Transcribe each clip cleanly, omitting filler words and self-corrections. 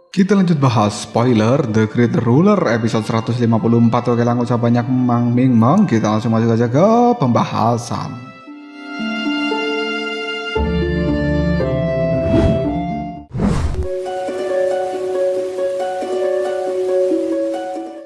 Kita lanjut bahas spoiler The Great Ruler episode 154. Oke, langsung usah banyak mang kita langsung masuk aja ke pembahasan.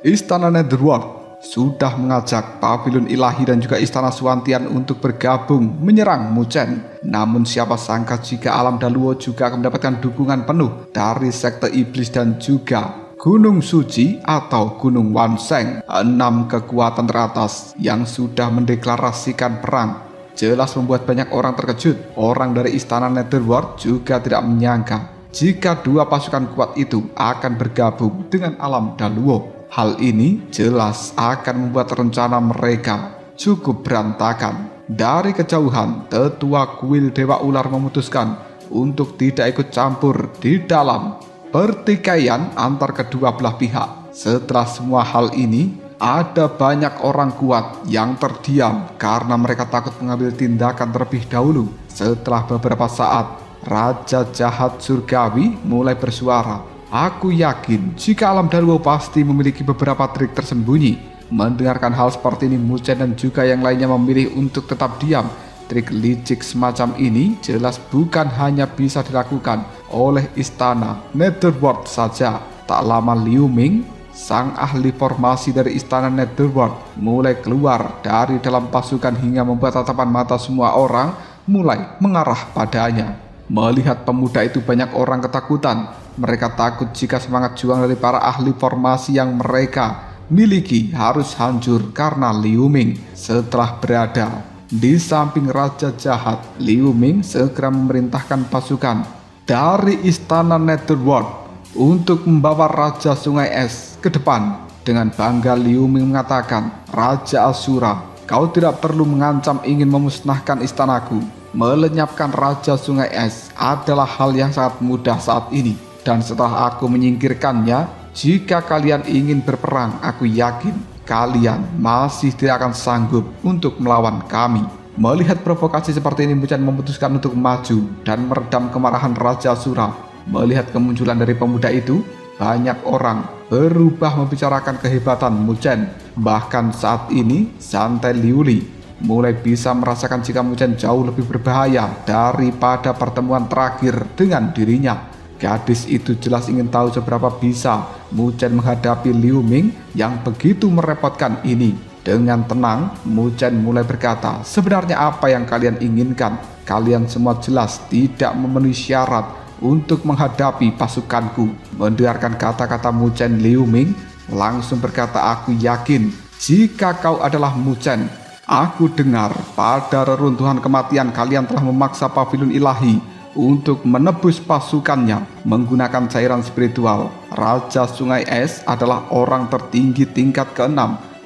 Istana Netherworld sudah mengajak Pavilion Ilahi dan juga Istana Suantian untuk bergabung menyerang Muchen. Namun siapa sangka jika Alam Daluo juga akan mendapatkan dukungan penuh dari Sekte Iblis dan juga Gunung Suci atau Gunung Wanseng, 6 kekuatan teratas yang sudah mendeklarasikan perang. Jelas membuat banyak orang terkejut. Orang dari Istana Netherworld juga tidak menyangka jika dua pasukan kuat itu akan bergabung dengan Alam Daluo. Hal ini jelas akan membuat rencana mereka cukup berantakan. Dari kejauhan, tetua kuil Dewa Ular memutuskan untuk tidak ikut campur di dalam pertikaian antar kedua belah pihak. Setelah semua hal ini, ada banyak orang kuat yang terdiam karena mereka takut mengambil tindakan terlebih dahulu. Setelah beberapa saat, Raja Jahat Surgawi mulai bersuara. Aku yakin jika Alam Daluo pasti memiliki beberapa trik tersembunyi. Mendengarkan hal seperti ini, Muchen dan juga yang lainnya memilih untuk tetap diam. Trik licik semacam ini jelas bukan hanya bisa dilakukan oleh Istana Netherworld saja. Tak lama Liu Ming, sang ahli formasi dari Istana Netherworld, mulai keluar dari dalam pasukan hingga membuat tatapan mata semua orang mulai mengarah padanya. Melihat pemuda itu, banyak orang ketakutan. Mereka takut jika semangat juang dari para ahli formasi yang mereka miliki harus hancur karena Liu Ming. Setelah berada di samping Raja Jahat, Liu Ming segera memerintahkan pasukan dari Istana Netherworld untuk membawa Raja Sungai Es ke depan. Dengan bangga Liu Ming mengatakan, "Raja Asura, kau tidak perlu mengancam ingin memusnahkan istanaku. Melenyapkan Raja Sungai Es adalah hal yang sangat mudah saat ini. Dan setelah aku menyingkirkannya, jika kalian ingin berperang, aku yakin kalian masih tidak akan sanggup untuk melawan kami." Melihat provokasi seperti ini, Muchen memutuskan untuk maju dan meredam kemarahan Raja Asura. Melihat kemunculan dari pemuda itu, banyak orang berubah membicarakan kehebatan Muchen. Bahkan saat ini, Santai Liuli mulai bisa merasakan jika Muchen jauh lebih berbahaya daripada pertemuan terakhir dengan dirinya. Gadis itu jelas ingin tahu seberapa bisa Muchen menghadapi Liu Ming yang begitu merepotkan ini. Dengan tenang, Muchen mulai berkata, "Sebenarnya apa yang kalian inginkan? Kalian semua jelas tidak memenuhi syarat untuk menghadapi pasukanku." Mendengarkan kata-kata Muchen, Liu Ming langsung berkata, "Aku yakin jika kau adalah Muchen. Aku dengar pada reruntuhan kematian kalian telah memaksa Pavilion Ilahi untuk menebus pasukannya menggunakan cairan spiritual. Raja Sungai Es adalah orang tertinggi tingkat ke-6.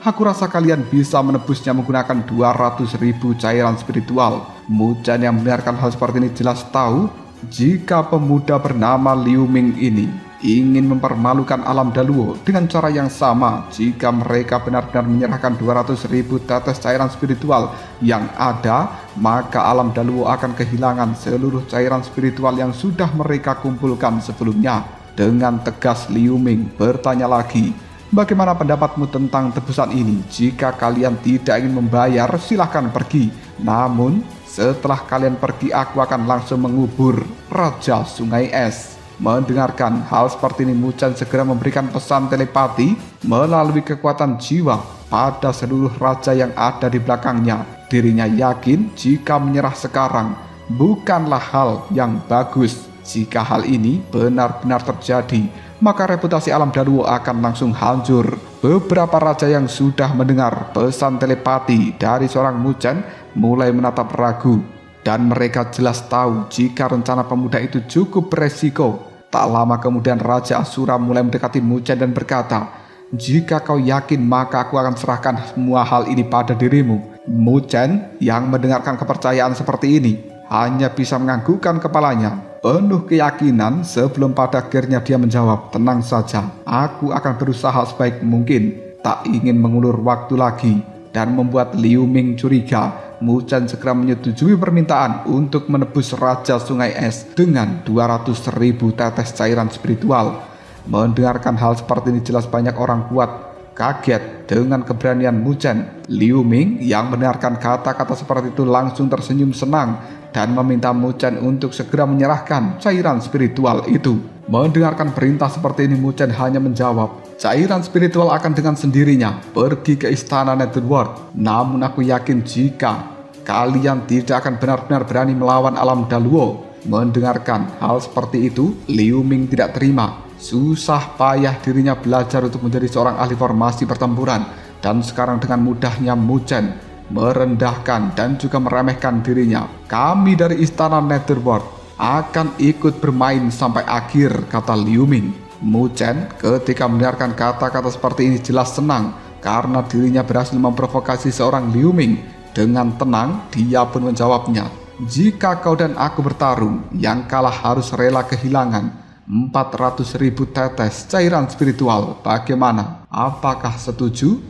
Aku rasa kalian bisa menebusnya menggunakan 200.000 cairan spiritual." Muchen yang mendengarkan hal seperti ini jelas tahu jika pemuda bernama Liu Ming ini ingin mempermalukan Alam Daluo dengan cara yang sama. Jika mereka benar-benar menyerahkan 200.000 tetes cairan spiritual yang ada, maka Alam Daluo akan kehilangan seluruh cairan spiritual yang sudah mereka kumpulkan sebelumnya. Dengan tegas Liu Ming bertanya lagi, "Bagaimana pendapatmu tentang tebusan ini? Jika kalian tidak ingin membayar, silahkan pergi. Namun setelah kalian pergi, aku akan langsung mengubur Raja Sungai Es." Mendengarkan hal seperti ini, Muchen segera memberikan pesan telepati melalui kekuatan jiwa pada seluruh raja yang ada di belakangnya. Dirinya yakin jika menyerah sekarang bukanlah hal yang bagus. Jika hal ini benar-benar terjadi, maka reputasi Alam Daluo akan langsung hancur. Beberapa raja yang sudah mendengar pesan telepati dari seorang Muchen mulai menatap ragu. Dan mereka jelas tahu jika rencana pemuda itu cukup beresiko. Tak lama kemudian Raja Asura mulai mendekati Muchen dan berkata, "Jika kau yakin, maka aku akan serahkan semua hal ini pada dirimu." Muchen yang mendengarkan kepercayaan seperti ini hanya bisa menganggukkan kepalanya penuh keyakinan sebelum pada akhirnya dia menjawab, "Tenang saja, aku akan berusaha sebaik mungkin." Tak ingin mengulur waktu lagi dan membuat Liu Ming curiga, Muchen segera menyetujui permintaan untuk menebus Raja Sungai Es dengan 200.000 tetes cairan spiritual. Mendengarkan hal seperti ini jelas banyak orang kuat kaget dengan keberanian Mu Chen. Liu Ming yang mendengarkan kata-kata seperti itu langsung tersenyum senang dan meminta Mu Chen untuk segera menyerahkan cairan spiritual itu. Mendengarkan perintah seperti ini, Mu Chen hanya menjawab, cairan spiritual akan dengan sendirinya pergi ke istana Netherworld. Namun aku yakin jika kalian tidak akan benar-benar berani melawan alam Daluo. Mendengarkan hal seperti itu, Liu Ming tidak terima. Susah payah dirinya belajar untuk menjadi seorang ahli formasi pertempuran, dan sekarang dengan mudahnya Mu Chen merendahkan dan juga meremehkan dirinya. Kami dari istana Netherworld akan ikut bermain sampai akhir, kata Liu Ming. Mu Chen ketika mendengarkan kata-kata seperti ini jelas senang karena dirinya berhasil memprovokasi seorang Liu Ming. Dengan tenang dia pun menjawabnya, jika kau dan aku bertarung, yang kalah harus rela kehilangan 400.000 tetes cairan spiritual. Bagaimana? Apakah setuju?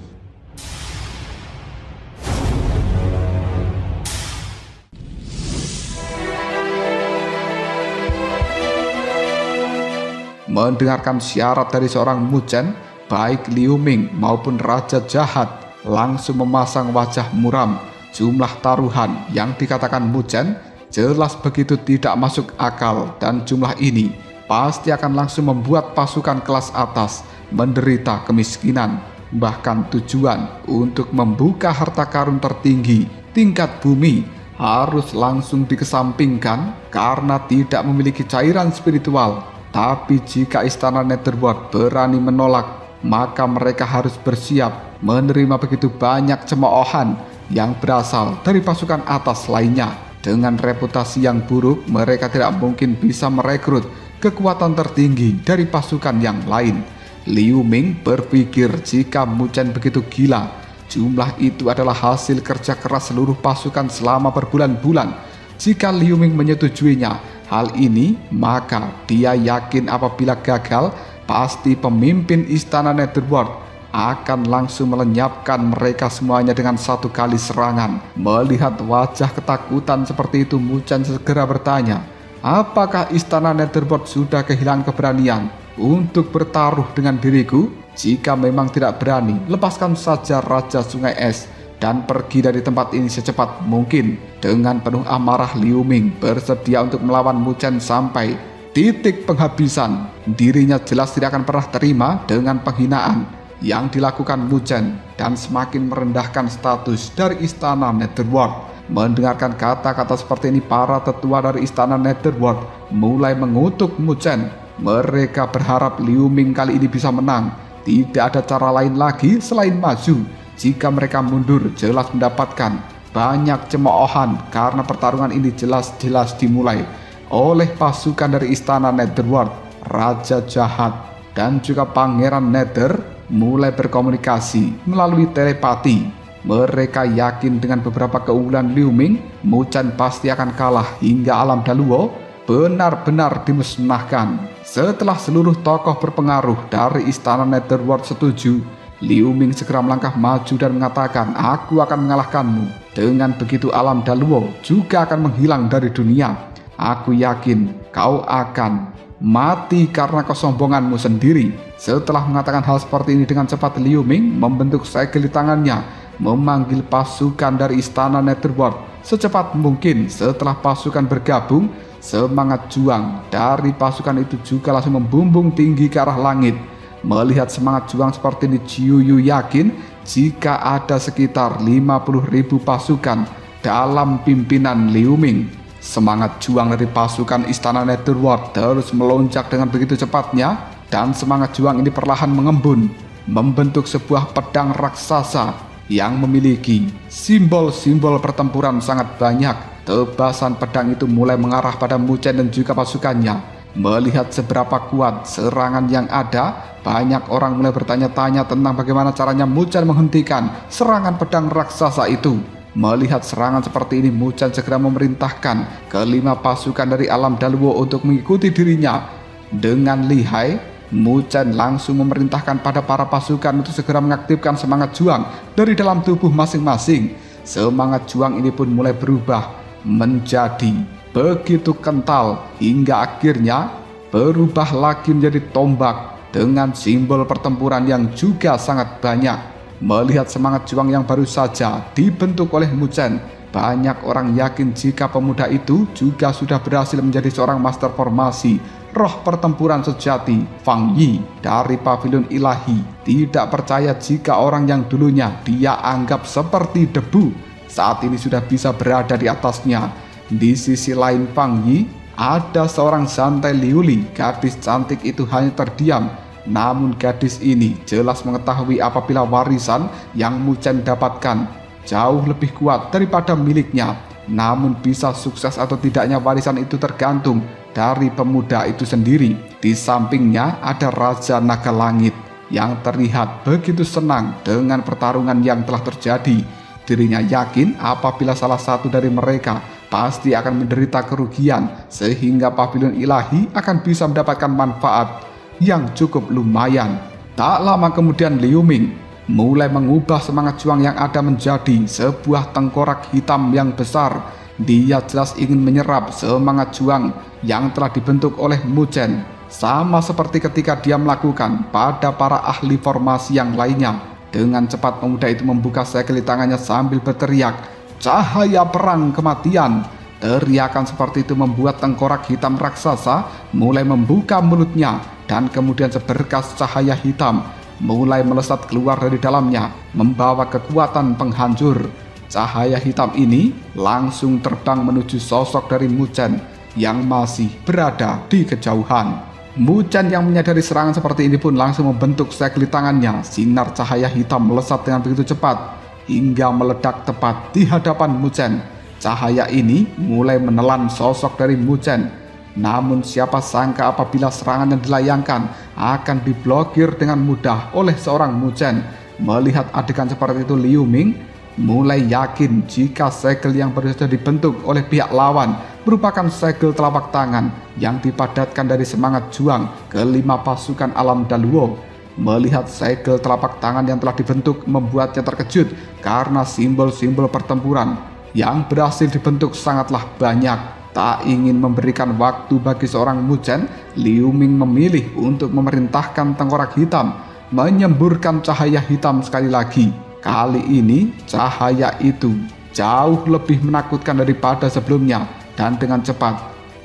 Mendengarkan syarat dari seorang Mu Chen, baik Liu Ming maupun Raja Jahat langsung memasang wajah muram. Jumlah taruhan yang dikatakan Mu Chen jelas begitu tidak masuk akal, dan jumlah ini pasti akan langsung membuat pasukan kelas atas menderita kemiskinan. Bahkan tujuan untuk membuka harta karun tertinggi tingkat bumi harus langsung dikesampingkan karena tidak memiliki cairan spiritual. Tapi jika istana Netherworld berani menolak, maka mereka harus bersiap menerima begitu banyak cemoohan yang berasal dari pasukan atas lainnya. Dengan reputasi yang buruk, mereka tidak mungkin bisa merekrut kekuatan tertinggi dari pasukan yang lain. Liu Ming berpikir jika Mu Chen begitu gila, jumlah itu adalah hasil kerja keras seluruh pasukan selama berbulan-bulan. Jika Liu Ming menyetujuinya hal ini, maka dia yakin apabila gagal, pasti pemimpin istana Netherworld akan langsung melenyapkan mereka semuanya dengan satu kali serangan. Melihat wajah ketakutan seperti itu, Mu Chen segera bertanya, apakah istana Netherworld sudah kehilangan keberanian untuk bertaruh dengan diriku? Jika memang tidak berani, lepaskan saja Raja Sungai Es dan pergi dari tempat ini secepat mungkin. Dengan penuh amarah, Liu Ming bersedia untuk melawan Mu Chen sampai titik penghabisan. Dirinya jelas tidak akan pernah terima dengan penghinaan yang dilakukan Mu Chen dan semakin merendahkan status dari istana Netherworld. Mendengarkan kata-kata seperti ini, para tetua dari istana Netherworld mulai mengutuk Mu Chen. Mereka berharap Liu Ming kali ini bisa menang. Tidak ada cara lain lagi selain maju. Jika mereka mundur, jelas mendapatkan banyak cemoohan karena pertarungan ini jelas-jelas dimulai oleh pasukan dari istana Netherworld. Raja Jahat dan juga Pangeran Nether mulai berkomunikasi melalui telepati. Mereka yakin dengan beberapa keunggulan Liu Ming, Mu Chen pasti akan kalah hingga alam Daluo benar-benar dimusnahkan. Setelah seluruh tokoh berpengaruh dari istana Netherworld setuju, Liu Ming segera melangkah maju dan mengatakan, aku akan mengalahkanmu. Dengan begitu alam Daluo juga akan menghilang dari dunia. Aku yakin kau akan mati karena kesombonganmu sendiri. Setelah mengatakan hal seperti ini, dengan cepat Liu Ming membentuk segel di tangannya, memanggil pasukan dari istana Netherworld secepat mungkin. Setelah pasukan bergabung, semangat juang dari pasukan itu juga langsung membumbung tinggi ke arah langit. Melihat semangat juang seperti ini, Jiu Yu yakin jika ada sekitar 50.000 pasukan dalam pimpinan Liu Ming. Semangat juang dari pasukan istana Netherworld terus melonjak dengan begitu cepatnya, dan semangat juang ini perlahan mengembun, membentuk sebuah pedang raksasa yang memiliki simbol-simbol pertempuran sangat banyak. Tebasan pedang itu mulai mengarah pada Mu Chen dan juga pasukannya. Melihat seberapa kuat serangan yang ada, banyak orang mulai bertanya-tanya tentang bagaimana caranya Mu Chen menghentikan serangan pedang raksasa itu. Melihat serangan seperti ini, Mu Chen segera memerintahkan kelima pasukan dari alam Daluo untuk mengikuti dirinya. Dengan lihai, Mu Chen langsung memerintahkan pada para pasukan untuk segera mengaktifkan semangat juang dari dalam tubuh masing-masing. Semangat juang ini pun mulai berubah menjadi begitu kental hingga akhirnya berubah lagi menjadi tombak dengan simbol pertempuran yang juga sangat banyak. Melihat semangat juang yang baru saja dibentuk oleh Mu Chen, banyak orang yakin jika pemuda itu juga sudah berhasil menjadi seorang master formasi roh pertempuran sejati. Fang Yi dari Pavilion Ilahi tidak percaya jika orang yang dulunya dia anggap seperti debu saat ini sudah bisa berada di atasnya. Di sisi lain Fang Yi, ada seorang Zantai Liuli. Gadis cantik itu hanya terdiam. Namun gadis ini jelas mengetahui apabila warisan yang Mu Chen dapatkan jauh lebih kuat daripada miliknya. Namun bisa sukses atau tidaknya warisan itu tergantung dari pemuda itu sendiri. Di sampingnya ada Raja Naga Langit yang terlihat begitu senang dengan pertarungan yang telah terjadi. Dirinya yakin apabila salah satu dari mereka pasti akan menderita kerugian, sehingga Pavilion Ilahi akan bisa mendapatkan manfaat yang cukup lumayan. Tak lama kemudian Liu Ming mulai mengubah semangat juang yang ada menjadi sebuah tengkorak hitam yang besar. Dia jelas ingin menyerap semangat juang yang telah dibentuk oleh Mu Chen, sama seperti ketika dia melakukan pada para ahli formasi yang lainnya. Dengan cepat pemuda itu membuka segel di tangannya sambil berteriak, "Cahaya perang kematian!" Teriakan seperti itu membuat tengkorak hitam raksasa mulai membuka mulutnya, dan kemudian seberkas cahaya hitam mulai melesat keluar dari dalamnya, membawa kekuatan penghancur. Cahaya hitam ini langsung terbang menuju sosok dari Mu Chen yang masih berada di kejauhan. Mu Chen yang menyadari serangan seperti ini pun langsung membentuk segel di tangannya. Sinar cahaya hitam melesat dengan begitu cepat hingga meledak tepat di hadapan Mu Chen. Cahaya ini mulai menelan sosok dari Mu Chen. Namun siapa sangka apabila serangan yang dilayangkan akan diblokir dengan mudah oleh seorang Mu Chen. Melihat adegan seperti itu, Liu Ming mulai yakin jika segel yang baru saja dibentuk oleh pihak lawan merupakan segel telapak tangan yang dipadatkan dari semangat juang kelima pasukan alam Daluo. Melihat segel telapak tangan yang telah dibentuk membuatnya terkejut karena simbol-simbol pertempuran yang berhasil dibentuk sangatlah banyak. Tak ingin memberikan waktu bagi seorang Mu Chen, Liu Ming memilih untuk memerintahkan tengkorak hitam menyemburkan cahaya hitam sekali lagi. Kali ini cahaya itu jauh lebih menakutkan daripada sebelumnya dan dengan cepat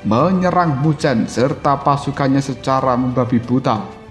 menyerang Mu Chen serta pasukannya secara membabi buta.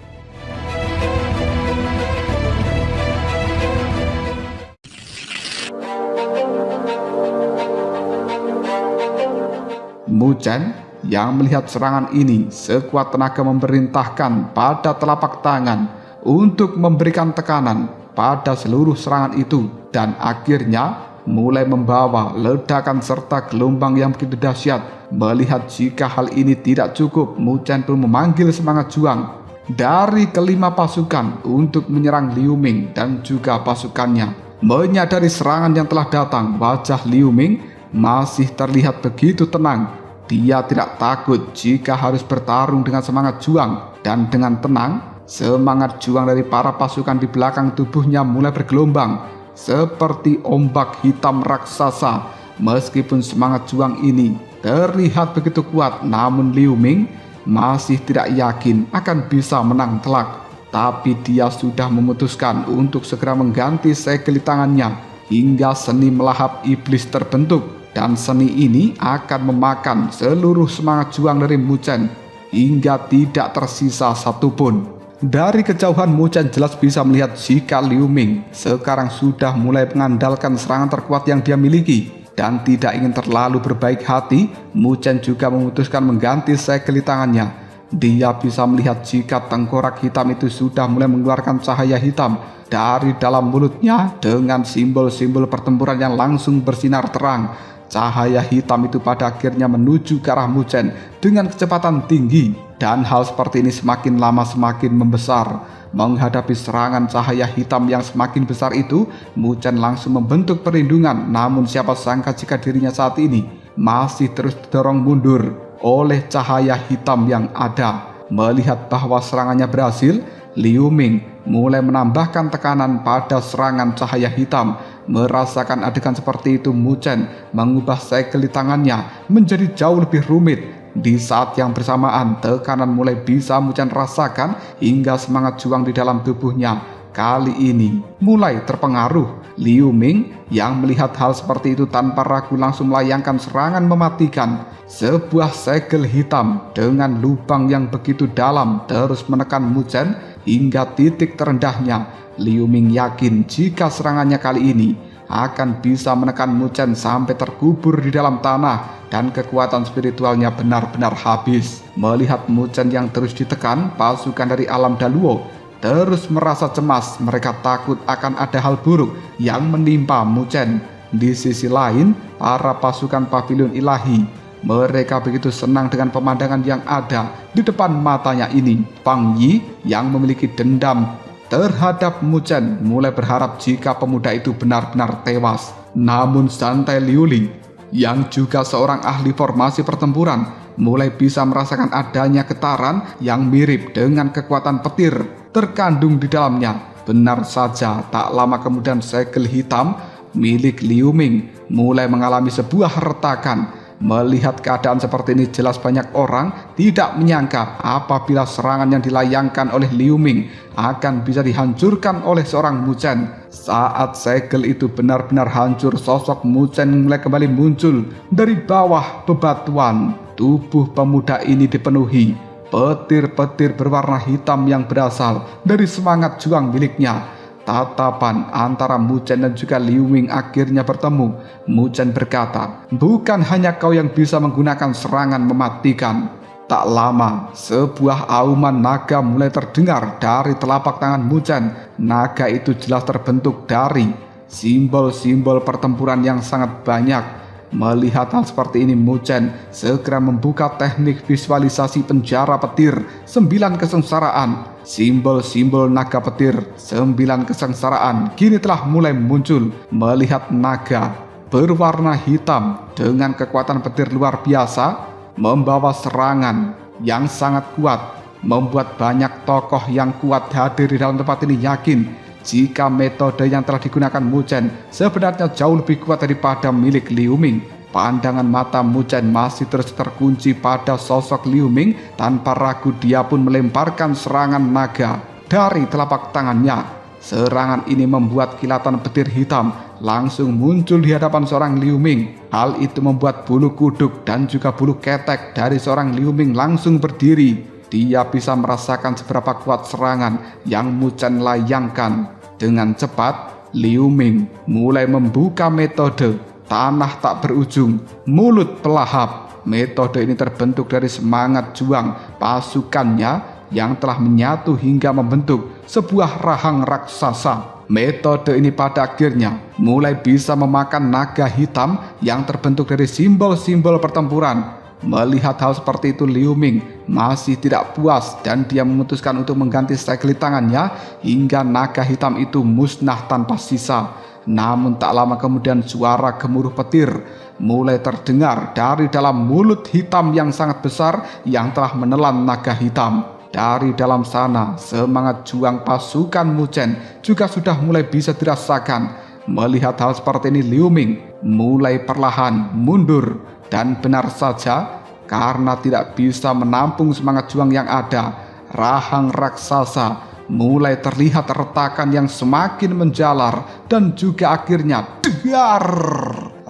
Mu Chen yang melihat serangan ini sekuat tenaga memerintahkan pada telapak tangan untuk memberikan tekanan pada seluruh serangan itu, dan akhirnya mulai membawa ledakan serta gelombang yang begitu dahsyat. Melihat jika hal ini tidak cukup, Mu Chen pun memanggil semangat juang dari kelima pasukan untuk menyerang Liu Ming dan juga pasukannya. Menyadari serangan yang telah datang, wajah Liu Ming masih terlihat begitu tenang. Dia tidak takut jika harus bertarung dengan semangat juang, dan dengan tenang semangat juang dari para pasukan di belakang tubuhnya mulai bergelombang seperti ombak hitam raksasa. Meskipun semangat juang ini terlihat begitu kuat, namun Liu Ming masih tidak yakin akan bisa menang telak. Tapi dia sudah memutuskan untuk segera mengganti segel di tangannya hingga seni melahap iblis terbentuk, dan seni ini akan memakan seluruh semangat juang dari Mu Chen hingga tidak tersisa satupun. Dari kejauhan Mu Chen jelas bisa melihat jika Liu Ming sekarang sudah mulai mengandalkan serangan terkuat yang dia miliki, dan tidak ingin terlalu berbaik hati, Mu Chen juga memutuskan mengganti segel di tangannya. Dia bisa melihat jika tengkorak hitam itu sudah mulai mengeluarkan cahaya hitam dari dalam mulutnya dengan simbol-simbol pertempuran yang langsung bersinar terang. Cahaya hitam itu pada akhirnya menuju ke arah Mu Chen dengan kecepatan tinggi, dan hal seperti ini semakin lama semakin membesar. Menghadapi serangan cahaya hitam yang semakin besar itu, Mu Chen langsung membentuk perlindungan. Namun siapa sangka jika dirinya saat ini masih terus didorong mundur oleh cahaya hitam yang ada. Melihat bahwa serangannya berhasil, Liu Ming mulai menambahkan tekanan pada serangan cahaya hitam. Merasakan adegan seperti itu, Mu Chen mengubah segel di tangannya menjadi jauh lebih rumit Di saat yang bersamaan, tekanan mulai bisa Muchen rasakan hingga semangat juang di dalam tubuhnya kali ini mulai terpengaruh. Liu Ming yang melihat hal seperti itu tanpa ragu langsung melayangkan serangan mematikan. Sebuah segel hitam dengan lubang yang begitu dalam terus menekan Muchen hingga titik terendahnya. Liu Ming yakin jika serangannya kali ini akan bisa menekan Muchen sampai terkubur di dalam tanah dan kekuatan spiritualnya benar-benar habis. Melihat Muchen yang terus ditekan, pasukan dari alam Daluo terus merasa cemas. Mereka takut akan ada hal buruk yang menimpa Muchen. Di sisi lain, para pasukan pavilion ilahi, mereka begitu senang dengan pemandangan yang ada di depan matanya ini. Fang Yi yang memiliki dendam terhadap Muchen mulai berharap jika pemuda itu benar-benar tewas. Namun santai Liu Ling yang juga seorang ahli formasi pertempuran mulai bisa merasakan adanya getaran yang mirip dengan kekuatan petir terkandung di dalamnya. Benar saja, tak lama kemudian segel hitam milik Liu Ming mulai mengalami sebuah retakan. Melihat keadaan seperti ini, jelas banyak orang tidak menyangka apabila serangan yang dilayangkan oleh Liu Ming akan bisa dihancurkan oleh seorang Muchen. Saat segel itu benar-benar hancur, sosok Muchen mulai kembali muncul dari bawah bebatuan. Tubuh pemuda ini dipenuhi petir-petir berwarna hitam yang berasal dari semangat juang miliknya. Tatapan antara Muchen dan juga Liu Ming akhirnya bertemu. Muchen berkata, "Bukan hanya kau yang bisa menggunakan serangan mematikan." Tak lama, sebuah auman naga mulai terdengar dari telapak tangan Muchen. Naga itu jelas terbentuk dari simbol-simbol pertempuran yang sangat banyak. Melihat hal seperti ini, Muchen segera membuka teknik visualisasi penjara petir 9 kesengsaraan. Simbol-simbol naga petir 9 kesengsaraan kini telah mulai muncul. Melihat naga berwarna hitam dengan kekuatan petir luar biasa membawa serangan yang sangat kuat, membuat banyak tokoh yang kuat hadir di dalam tempat ini yakin jika metode yang telah digunakan Muchen sebenarnya jauh lebih kuat daripada milik Liu Ming. Pandangan mata Muchen masih terus terkunci pada sosok Liu Ming. Tanpa ragu dia pun melemparkan serangan naga dari telapak tangannya. Serangan ini membuat kilatan petir hitam langsung muncul di hadapan seorang Liu Ming. Hal itu membuat bulu kuduk dan juga bulu ketek dari seorang Liu Ming langsung berdiri. Dia bisa merasakan seberapa kuat serangan yang Muchen layangkan. Dengan cepat, Liu Ming mulai membuka metode tanah tak berujung, mulut pelahap. Metode ini terbentuk dari semangat juang pasukannya yang telah menyatu hingga membentuk sebuah rahang raksasa. Metode ini pada akhirnya mulai bisa memakan naga hitam yang terbentuk dari simbol-simbol pertempuran. Melihat hal seperti itu, Liu Ming masih tidak puas dan dia memutuskan untuk mengganti segel tangannya hingga naga hitam itu musnah tanpa sisa. Namun tak lama kemudian suara gemuruh petir mulai terdengar dari dalam mulut hitam yang sangat besar yang telah menelan naga hitam. Dari dalam sana, semangat juang pasukan Muchen juga sudah mulai bisa dirasakan. Melihat hal seperti ini, Liu Ming mulai perlahan mundur. Dan benar saja, karena tidak bisa menampung semangat juang yang ada, rahang raksasa mulai terlihat retakan yang semakin menjalar dan juga akhirnya degar.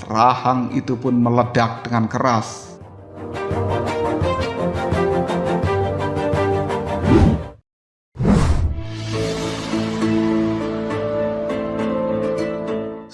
Rahang itu pun meledak dengan keras.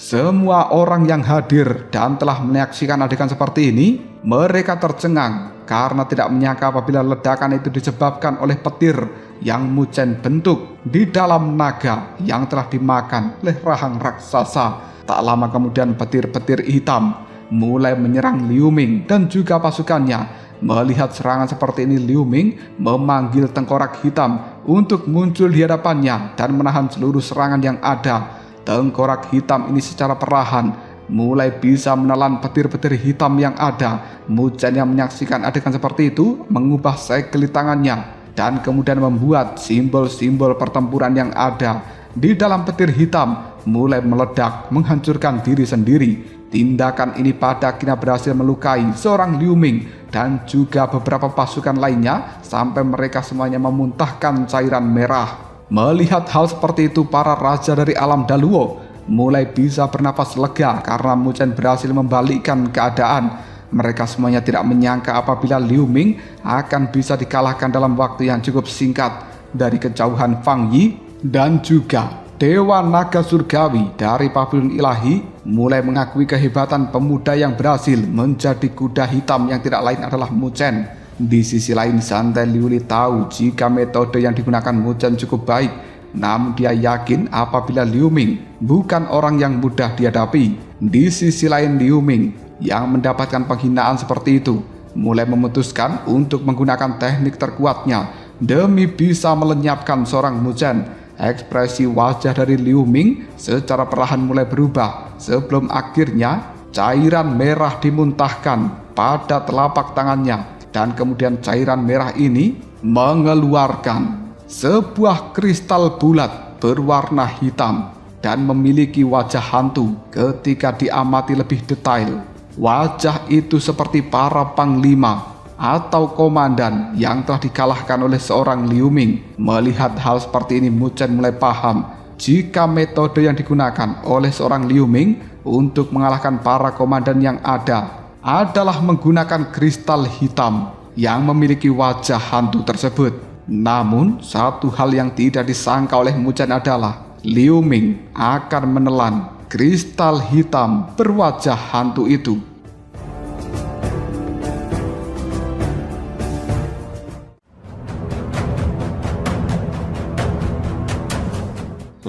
Semua orang yang hadir dan telah menyaksikan adegan seperti ini, mereka tercengang karena tidak menyangka apabila ledakan itu disebabkan oleh petir yang Muchen bentuk di dalam naga yang telah dimakan oleh rahang raksasa. Tak lama kemudian petir-petir hitam mulai menyerang Liu Ming dan juga pasukannya. Melihat serangan seperti ini, Liu Ming memanggil tengkorak hitam untuk muncul di hadapannya dan menahan seluruh serangan yang ada. Tengkorak hitam ini secara perlahan mulai bisa menelan petir-petir hitam yang ada. Muchen yang menyaksikan adegan seperti itu mengubah segel tangannya dan kemudian membuat simbol-simbol pertempuran yang ada di dalam petir hitam mulai meledak menghancurkan diri sendiri. Tindakan ini pada akhirnya berhasil melukai seorang Liu Ming dan juga beberapa pasukan lainnya sampai mereka semuanya memuntahkan cairan merah. Melihat hal seperti itu, para raja dari alam Daluo mulai bisa bernapas lega karena Mu Chen berhasil membalikkan keadaan. Mereka semuanya tidak menyangka apabila Liu Ming akan bisa dikalahkan dalam waktu yang cukup singkat dari kejauhan Fang Yi. Dan juga Dewa Naga Surgawi dari Pavilion Ilahi mulai mengakui kehebatan pemuda yang berhasil menjadi kuda hitam yang tidak lain adalah Mu Chen. Di sisi lain, Santai Liuli tahu jika metode yang digunakan Mu Chen cukup baik, namun dia yakin apabila Liu Ming bukan orang yang mudah dihadapi. Di sisi lain, Liu Ming yang mendapatkan penghinaan seperti itu mulai memutuskan untuk menggunakan teknik terkuatnya demi bisa melenyapkan seorang Mu Chen. Ekspresi wajah dari Liu Ming secara perlahan mulai berubah sebelum akhirnya cairan merah dimuntahkan pada telapak tangannya, dan kemudian cairan merah ini mengeluarkan sebuah kristal bulat berwarna hitam dan memiliki wajah hantu. Ketika diamati lebih detail, wajah itu seperti para panglima atau komandan yang telah dikalahkan oleh seorang Liu Ming. Melihat hal seperti ini, Mu Chen mulai paham jika metode yang digunakan oleh seorang Liu Ming untuk mengalahkan para komandan yang ada adalah menggunakan kristal hitam yang memiliki wajah hantu tersebut. Namun satu hal yang tidak disangka oleh Mu Chen adalah Liu Ming akan menelan kristal hitam berwajah hantu itu.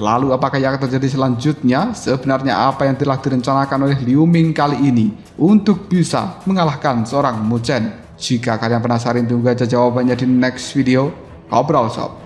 Lalu apakah yang akan terjadi selanjutnya? Sebenarnya apa yang telah direncanakan oleh Liu Ming kali ini untuk bisa mengalahkan seorang Mu Chen? Jika kalian penasaran, tunggu aja jawabannya di next video. Ngobrol sob.